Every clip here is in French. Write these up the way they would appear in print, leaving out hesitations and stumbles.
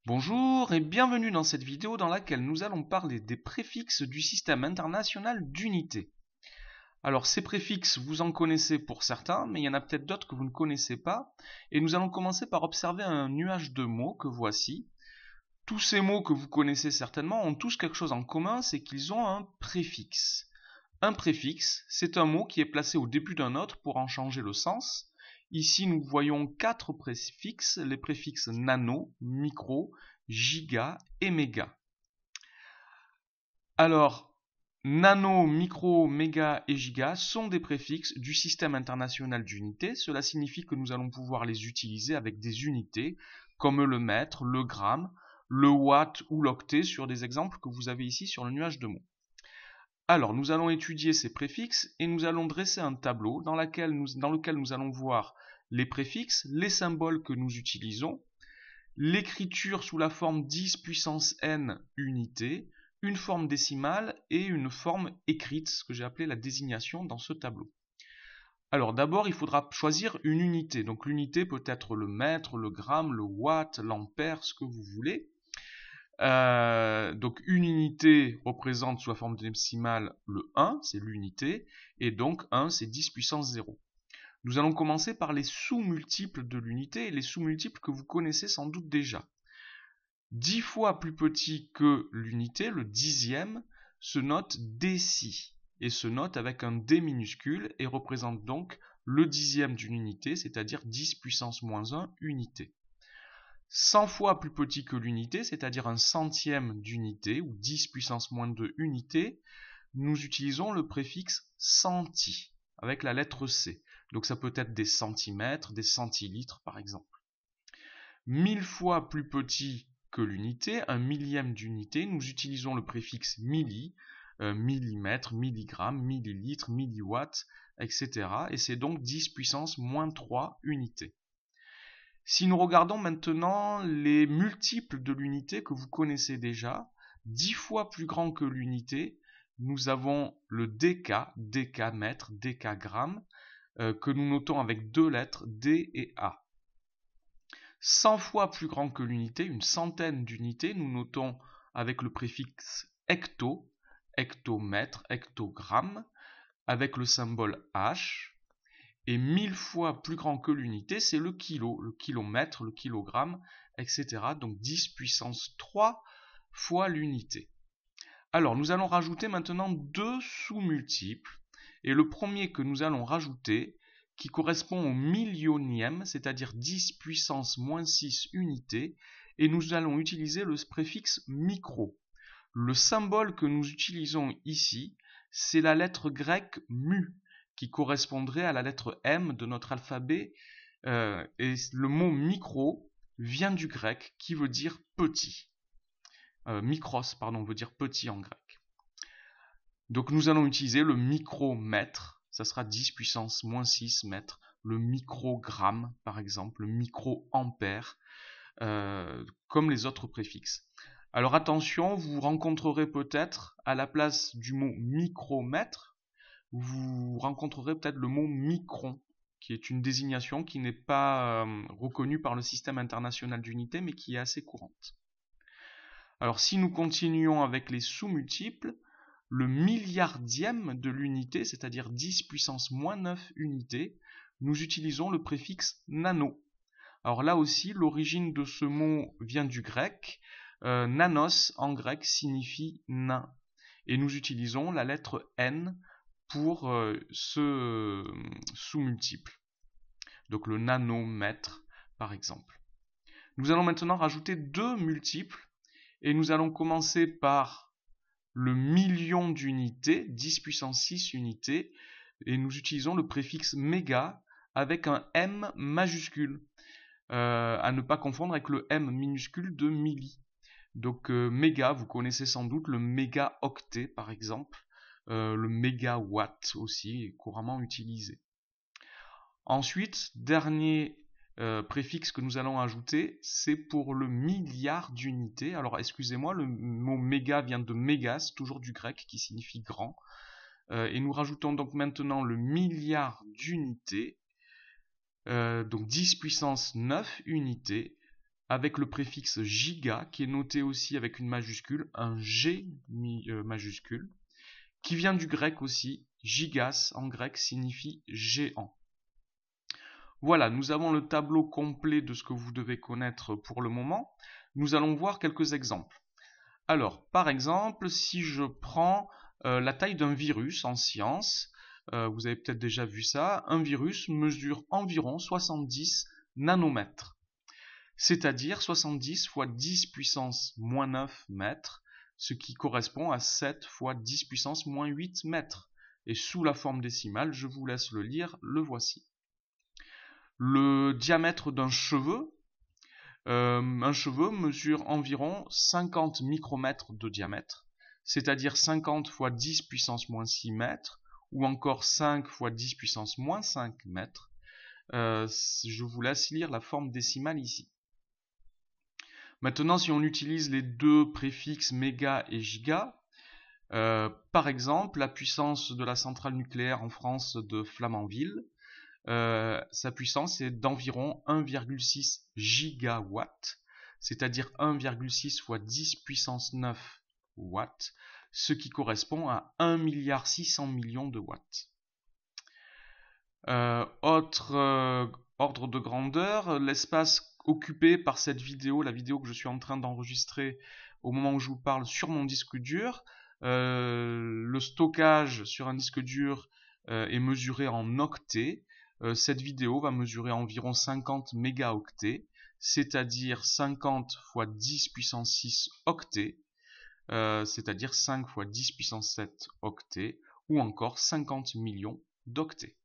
Bonjour et bienvenue dans cette vidéo dans laquelle nous allons parler des préfixes du système international d'unités. Alors ces préfixes, vous en connaissez pour certains, mais il y en a peut-être d'autres que vous ne connaissez pas. Et nous allons commencer par observer un nuage de mots que voici. Tous ces mots que vous connaissez certainement ont tous quelque chose en commun, c'est qu'ils ont un préfixe. Un préfixe, c'est un mot qui est placé au début d'un autre pour en changer le sens. Ici, nous voyons 4 préfixes, les préfixes nano, micro, giga et méga. Alors, nano, micro, méga et giga sont des préfixes du système international d'unités. Cela signifie que nous allons pouvoir les utiliser avec des unités comme le mètre, le gramme, le watt ou l'octet sur des exemples que vous avez ici sur le nuage de mots. Alors, nous allons étudier ces préfixes et nous allons dresser un tableau dans lequel nous allons voir les préfixes, les symboles que nous utilisons, l'écriture sous la forme 10 puissance n unités, une forme décimale et une forme écrite, ce que j'ai appelé la désignation dans ce tableau. Alors d'abord, il faudra choisir une unité. Donc l'unité peut être le mètre, le gramme, le watt, l'ampère, ce que vous voulez. Donc une unité représente sous la forme décimale le 1, c'est l'unité, et donc 1 c'est 10 puissance 0. Nous allons commencer par les sous-multiples de l'unité, et les sous-multiples que vous connaissez sans doute déjà. 10 fois plus petit que l'unité, le dixième, se note déci, et se note avec un D minuscule, et représente donc le dixième d'une unité, c'est-à-dire 10 puissance moins 1 unité. 100 fois plus petit que l'unité, c'est-à-dire un centième d'unité, ou 10 puissance moins 2 unité, nous utilisons le préfixe centi, avec la lettre C. Donc ça peut être des centimètres, des centilitres par exemple. 1000 fois plus petit que l'unité, un millième d'unité, nous utilisons le préfixe milli, millimètre, milligramme, millilitre, milliwatt, etc. Et c'est donc 10 puissance moins 3 unités. Si nous regardons maintenant les multiples de l'unité que vous connaissez déjà, 10 fois plus grand que l'unité, nous avons le déca, décamètre, décagramme, que nous notons avec deux lettres D et A. 100 fois plus grand que l'unité, une centaine d'unités, nous notons avec le préfixe hecto, hectomètre, hectogramme, avec le symbole H. Et 1000 fois plus grand que l'unité, c'est le kilo, le kilomètre, le kilogramme, etc. Donc 10 puissance 3 fois l'unité. Alors, nous allons rajouter maintenant deux sous-multiples. Et le premier que nous allons rajouter, qui correspond au millionième, c'est-à-dire 10 puissance moins 6 unités, et nous allons utiliser le préfixe micro. Le symbole que nous utilisons ici, c'est la lettre grecque mu, qui correspondrait à la lettre M de notre alphabet, et le mot micro vient du grec qui veut dire petit. Mikros, pardon, veut dire petit en grec. Donc nous allons utiliser le micromètre, ça sera 10 puissance moins 6 mètres, le microgramme par exemple, le microampère, comme les autres préfixes. Alors attention, vous rencontrerez peut-être à la place du mot micromètre, vous rencontrerez peut-être le mot micron, qui est une désignation qui n'est pas reconnue par le système international d'unité, mais qui est assez courante. Alors si nous continuons avec les sous-multiples, le milliardième de l'unité, c'est-à-dire 10 puissance moins 9 unités, nous utilisons le préfixe nano. Alors là aussi, l'origine de ce mot vient du grec. Nanos en grec signifie nain. Et nous utilisons la lettre N pour ce sous-multiple. Donc le nanomètre, par exemple. Nous allons maintenant rajouter deux multiples. Et nous allons commencer par le million d'unités, 10 puissance 6 unités. Et nous utilisons le préfixe méga avec un M majuscule. À ne pas confondre avec le M minuscule de milli. Donc méga, vous connaissez sans doute le mégaoctet par exemple, le mégawatt aussi est couramment utilisé. Ensuite, dernier préfixe que nous allons ajouter, c'est pour le milliard d'unités. Alors excusez-moi, le mot méga vient de mégas, toujours du grec qui signifie grand. Et nous rajoutons donc maintenant le milliard d'unités. Donc 10 puissance 9 unités, avec le préfixe giga qui est noté aussi avec une majuscule, un G majuscule, qui vient du grec aussi. Gigas en grec signifie géant. Voilà, nous avons le tableau complet de ce que vous devez connaître pour le moment. Nous allons voir quelques exemples. Alors, par exemple, si je prends la taille d'un virus en sciences, vous avez peut-être déjà vu ça, un virus mesure environ 70 nanomètres, c'est-à-dire 70 fois 10 puissance moins 9 mètres, ce qui correspond à 7 fois 10 puissance moins 8 mètres. Et sous la forme décimale, je vous laisse le lire, le voici. Le diamètre d'un cheveu, un cheveu mesure environ 50 micromètres de diamètre, c'est-à-dire 50 fois 10 puissance moins 6 mètres, ou encore 5 fois 10 puissance moins 5 mètres. Je vous laisse lire la forme décimale ici. Maintenant, si on utilise les deux préfixes méga et giga, par exemple, la puissance de la centrale nucléaire en France de Flamanville, sa puissance est d'environ 1,6 gigawatts, c'est-à-dire 1,6 fois 10 puissance 9 watts, ce qui correspond à 1,6 milliard de watts. Autre ordre de grandeur, l'espace occupé par cette vidéo, la vidéo que je suis en train d'enregistrer au moment où je vous parle sur mon disque dur, le stockage sur un disque dur est mesuré en octets. Cette vidéo va mesurer environ 50 mégaoctets, c'est-à-dire 50 fois 10 puissance 6 octets, c'est-à-dire 5 fois 10 puissance 7 octets, ou encore 50 millions d'octets.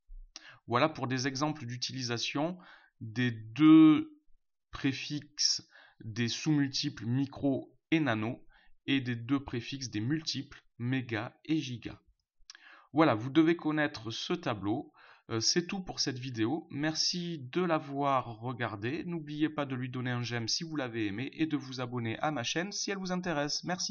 Voilà pour des exemples d'utilisation des deux préfixes des sous-multiples micro et nano et des deux préfixes des multiples méga et giga. Voilà, vous devez connaître ce tableau. C'est tout pour cette vidéo. Merci de l'avoir regardé. N'oubliez pas de lui donner un j'aime si vous l'avez aimé et de vous abonner à ma chaîne si elle vous intéresse. Merci.